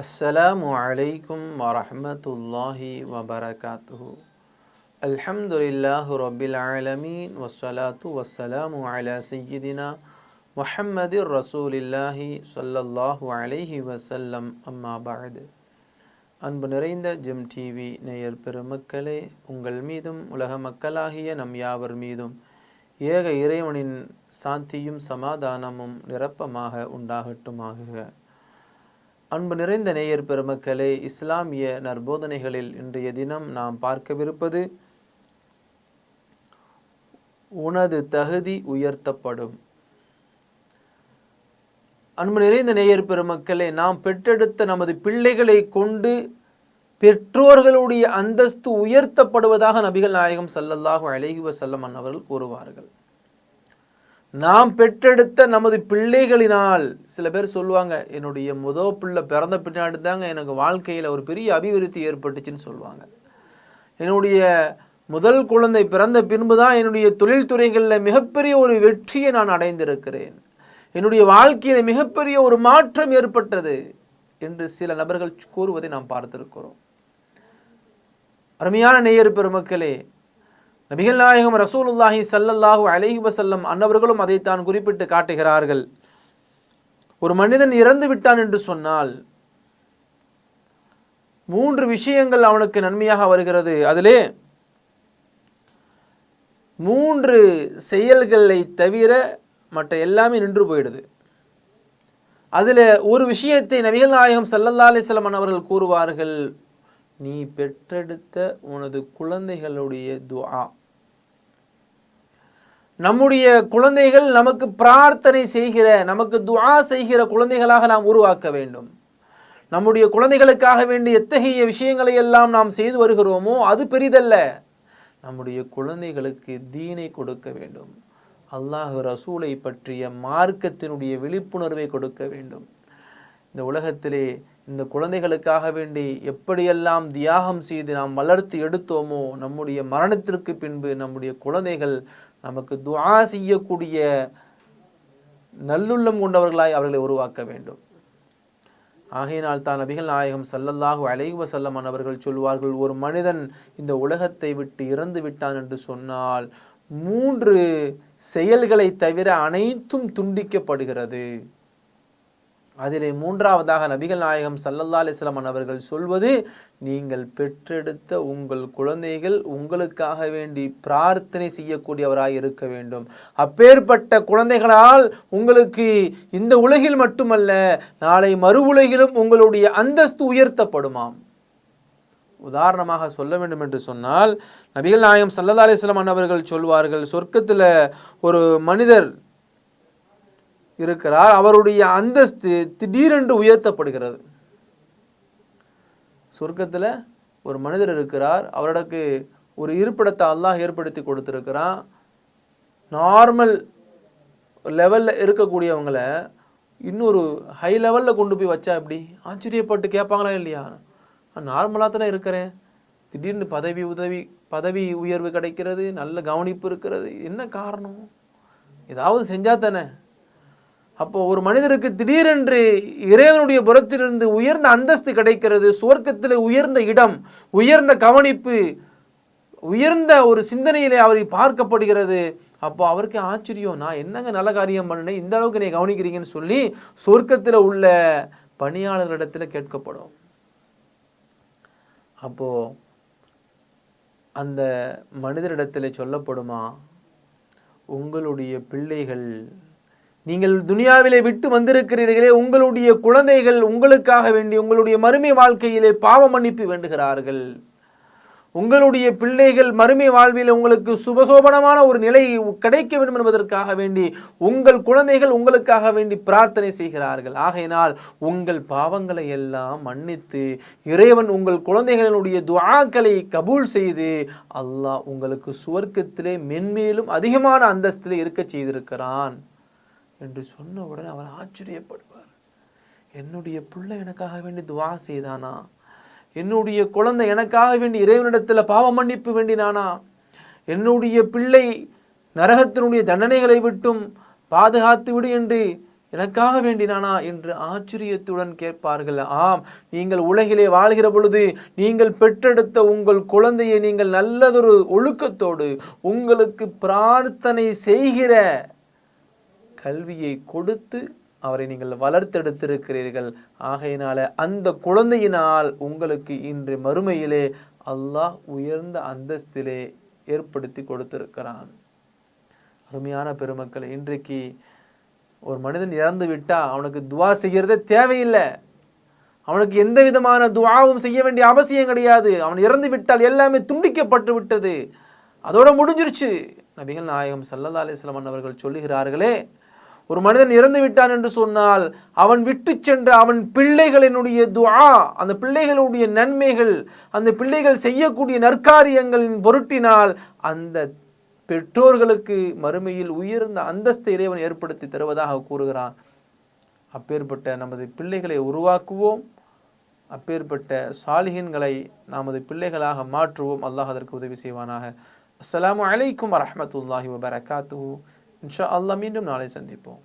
அஸ்ஸலாமு அலைக்கும் வரஹ்மத்துல்லாஹி வபரகாத்துஹு. அல்ஹம்துலில்லாஹி ரப்பில் ஆலமீன் வஸ்ஸலாத்து வஸ்ஸலாமு அலா சய்யிதினா முஹம்மதிர் ரசூலில்லாஹி ஸல்லல்லாஹு அலைஹி வஸல்லம். அம்மா பஅது. அன்பு நிறைந்த ஜெம் டிவி நேயர் பெருமக்களே, உங்கள் மீதும் உலக மக்களாகிய நம் யாவர் மீதும் ஏக இறைவனின் சாந்தியும் சமாதானமும் நிரப்பமாக உண்டாகட்டுமாக. அன்பு நிறைந்த நேயர் பெருமக்களே, இஸ்லாமிய நற்போதனைகளில் இன்றைய தினம் நாம் பார்க்கவிருப்பது உனது தகுதி உயர்த்தப்படும். அன்பு நிறைந்த நேயர் பெருமக்களே, நாம் பெற்றெடுத்த நமது பிள்ளைகளை கொண்டு பெற்றோர்களுடைய அந்தஸ்து உயர்த்தப்படுவதாக நபிகள் நாயகம் ஸல்லல்லாஹு அலைஹி வஸல்லம் அவர்கள் கூறுவார்கள். நாம் பெற்றெடுத்த நமது பிள்ளைகளினால், சில பேர் சொல்லுவாங்க, என்னுடைய முதல் பிள்ளை பிறந்த பின்னாடி தாங்க எனக்கு வாழ்க்கையில் ஒரு பெரிய அபிவிருத்தி ஏற்பட்டுச்சுன்னு சொல்லுவாங்க. என்னுடைய முதல் குழந்தை பிறந்த பின்பு தான் என்னுடைய தொழில்துறைகளில் மிகப்பெரிய ஒரு வெற்றியை நான் அடைந்திருக்கிறேன், என்னுடைய வாழ்க்கையில் மிகப்பெரிய ஒரு மாற்றம் ஏற்பட்டது என்று சில நபர்கள் கூறுவதை நாம் பார்த்திருக்கிறோம். அருமையான நேயர் பெருமக்களே, நபிகள் நாயகம் ரசூலுல்லாஹி ஸல்லல்லாஹு அலைஹி வஸல்லம் அன்னவர்களும் அதைத்தான் குறிப்பிட்டு காட்டுகிறார்கள். ஒரு மனிதன் இறந்து விட்டான் என்று சொன்னால் 3 விஷயங்கள் அவனுக்கு நன்மையாக வருகிறது. அதிலே 3 செயல்களை தவிர மற்ற எல்லாமே நின்று போயிடுது. அதில் ஒரு விஷயத்தை நபிகள் நாயகம் ஸல்லல்லாஹு அலைஹி வஸல்லம் அவர்கள் கூறுவார்கள், நீ பெற்றெடுத்த உனது குழந்தைகளுடைய துஆ. நம்முடைய குழந்தைகள் நமக்கு பிரார்த்தனை செய்கிற, நமக்கு துஆ செய்கிற குழந்தைகளாக நாம் உருவாக்க வேண்டும். நம்முடைய குழந்தைகளுக்காக வேண்டிய எத்தகைய விஷயங்களை எல்லாம் நாம் செய்து வருகிறோமோ அது பெரிதல்ல. நம்முடைய குழந்தைகளுக்கு தீனை கொடுக்க வேண்டும், அல்லாஹ் ரசூலை பற்றிய மார்க்கத்தினுடைய விழிப்புணர்வை கொடுக்க வேண்டும். இந்த உலகத்திலே இந்த குழந்தைகளுக்காக வேண்டி எப்படியெல்லாம் தியாகம் செய்து நாம் வளர்த்து எடுத்தோமோ, நம்முடைய மரணத்திற்கு பின்பு நம்முடைய குழந்தைகள் நமக்கு துஆ செய்யக்கூடிய நல்லுள்ளம் கொண்டவர்களாய் அவர்களை உருவாக்க வேண்டும். ஆகையினால் தான் நபிகள் நாயகம் ஸல்லல்லாஹு அலைஹி வஸல்லம் அவர்கள் சொல்வார்கள், ஒரு மனிதன் இந்த உலகத்தை விட்டு இறந்து விட்டான் என்று சொன்னால் 3 செயல்களை தவிர அனைத்தும் துண்டிக்கப்படுகிறது. அதிலே 3வதாக நபிகள் நாயகம் ஸல்லல்லாஹு அலைஹி வஸல்லம் அவர்கள் சொல்வது, நீங்கள் பெற்றெடுத்த உங்கள் குழந்தைகள் உங்களுக்காக வேண்டி பிரார்த்தனை செய்யக்கூடியவராய் இருக்க வேண்டும். அப்பேற்பட்ட குழந்தைகளால் உங்களுக்கு இந்த உலகில் மட்டுமல்ல, நாளை மறு உலகிலும் உங்களுடைய அந்தஸ்து உயர்த்தப்படுமாம். உதாரணமாக சொல்ல வேண்டும் என்று சொன்னால், நபிகள் நாயகம் ஸல்லல்லாஹு அலைஹி வஸல்லம் அவர்கள் சொல்வார்கள், சொர்க்கத்தில் ஒரு மனிதர் இருக்கிறார், அவருடைய அந்தஸ்து திடீரென்று உயர்த்தப்படுகிறது. சொர்க்கத்தில் ஒரு மனிதர் இருக்கிறார், அவருக்கு ஒரு இருப்பிடத்தை அல்லாஹ் ஏற்படுத்தி கொடுத்துருக்கிறான். நார்மல் லெவலில் இருக்கக்கூடியவங்களை இன்னொரு ஹை லெவலில் கொண்டு போய் வச்சா எப்படி ஆச்சரியப்பட்டு கேட்பாங்களா இல்லையா? நான் நார்மலாக தானே இருக்கிறேன், திடீர்னு பதவி உயர்வு கிடைக்கிறது, நல்ல கவனிப்பு இருக்கிறது, என்ன காரணம்? ஏதாவது செஞ்சால் தானே. அப்போ ஒரு மனிதருக்கு திடீரென்று இறைவனுடைய புறத்திலிருந்து உயர்ந்த அந்தஸ்து கிடைக்கிறது, சுவர்க்கத்தில் உயர்ந்த இடம், உயர்ந்த கவனிப்பு, உயர்ந்த ஒரு சிந்தனையிலே அவரை பார்க்கப்படுகிறது. அப்போ அவருக்கு ஆச்சரியம், நான் என்னங்க நல்ல காரியம் பண்ணினேன், இந்த அளவுக்கு நீ கவனிக்கிறீங்கன்னு சொல்லி சொர்க்கத்தில் உள்ள பணியாளர்களிடத்தில் கேட்கப்படும். அப்போ அந்த மனிதரிடத்தில் சொல்லப்படுமா, உங்களுடைய பிள்ளைகள், நீங்கள் துனியாவிலே விட்டு வந்திருக்கிறீர்களே, உங்களுடைய குழந்தைகள் உங்களுக்காக வேண்டி உங்களுடைய மறுமை வாழ்க்கையிலே பாவ மன்னிப்பு வேண்டுகிறார்கள். உங்களுடைய பிள்ளைகள் மறுமை வாழ்வில் உங்களுக்கு சுபசோபனமான ஒரு நிலை கிடைக்க வேண்டும் என்பதற்காக வேண்டி உங்கள் குழந்தைகள் உங்களுக்காக வேண்டி பிரார்த்தனை செய்கிறார்கள். ஆகையினால் உங்கள் பாவங்களை எல்லாம் மன்னித்து இறைவன் உங்கள் குழந்தைகளுடைய துஆக்களை கபூல் செய்து அல்லாஹ் உங்களுக்கு சுவர்க்கத்திலே மென்மேலும் அதிகமான அந்தஸ்திலே இருக்க செய்திருக்கிறான் என்று சொன்ன உடனே அவர் ஆச்சரியப்படுவார். என்னுடைய பிள்ளை எனக்காக வேண்டி துஆ செய்தானா? என்னுடைய குழந்தை எனக்காக வேண்டி இறைவனிடத்தில் பாவ மன்னிப்பு வேண்டினானா? என்னுடைய பிள்ளை நரகத்தினுடைய தண்டனைகளை விட்டும் பாதுகாத்து விடு என்று எனக்காக வேண்டினானா என்று ஆச்சரியத்துடன் கேட்பார்கள். ஆம், நீங்கள் உலகிலே வாழ்கிற பொழுது நீங்கள் பெற்றெடுத்த உங்கள் குழந்தையை நீங்கள் நல்லதொரு ஒழுக்கத்தோடு உங்களுக்கு பிரார்த்தனை செய்கிற கல்வியை கொடுத்து அவரை நீங்கள் வளர்த்தெடுத்திருக்கிறீர்கள். ஆகையினால அந்த குழந்தையினால் உங்களுக்கு இன்று மறுமையிலே அல்லாஹ் உயர்ந்த அந்தஸ்திலே ஏற்படுத்தி கொடுத்திருக்கிறான். அருமையான பெருமக்களை, இன்றைக்கு ஒரு மனிதன் இறந்து விட்டா அவனுக்கு துவா செய்கிறதே தேவையில்லை. அவனுக்கு எந்த விதமான துவாவும் செய்ய வேண்டிய அவசியம் கிடையாது. அவன் இறந்து விட்டால் எல்லாமே துண்டிக்கப்பட்டு விட்டது, அதோட முடிஞ்சிருச்சு. நபிகள் நாயகம் ஸல்லல்லாஹு அலைஹி வஸல்லம் அவர்கள் சொல்லுகிறார்களே, ஒரு மனிதன் இறந்து விட்டான் என்று சொன்னால் அவன் விட்டு சென்ற அவன் பிள்ளைகளினுடைய துஆ, அந்த பிள்ளைகளுடைய நன்மைகள், அந்த பிள்ளைகள் செய்யக்கூடிய நற்காரியங்களின் பொருட்டினால் அந்த பெற்றோர்களுக்கு மறுமையில் உயர்ந்த அந்தஸ்தை இறைவன் ஏற்படுத்தி தருவதாக கூறுகிறான். அப்பேற்பட்ட நமது பிள்ளைகளை உருவாக்குவோம், அப்பேற்பட்ட சாலிஹீன்களை நமது பிள்ளைகளாக மாற்றுவோம். அல்லாஹ் அதற்கு உதவி செய்வானாக. அஸ்ஸலாமு அலைக்கும் வரஹ்மத்துல்லாஹி வபரகாத்துஹு. இன்ஷா அல்லாஹ் மீண்டும் நாளை சந்திப்போம்.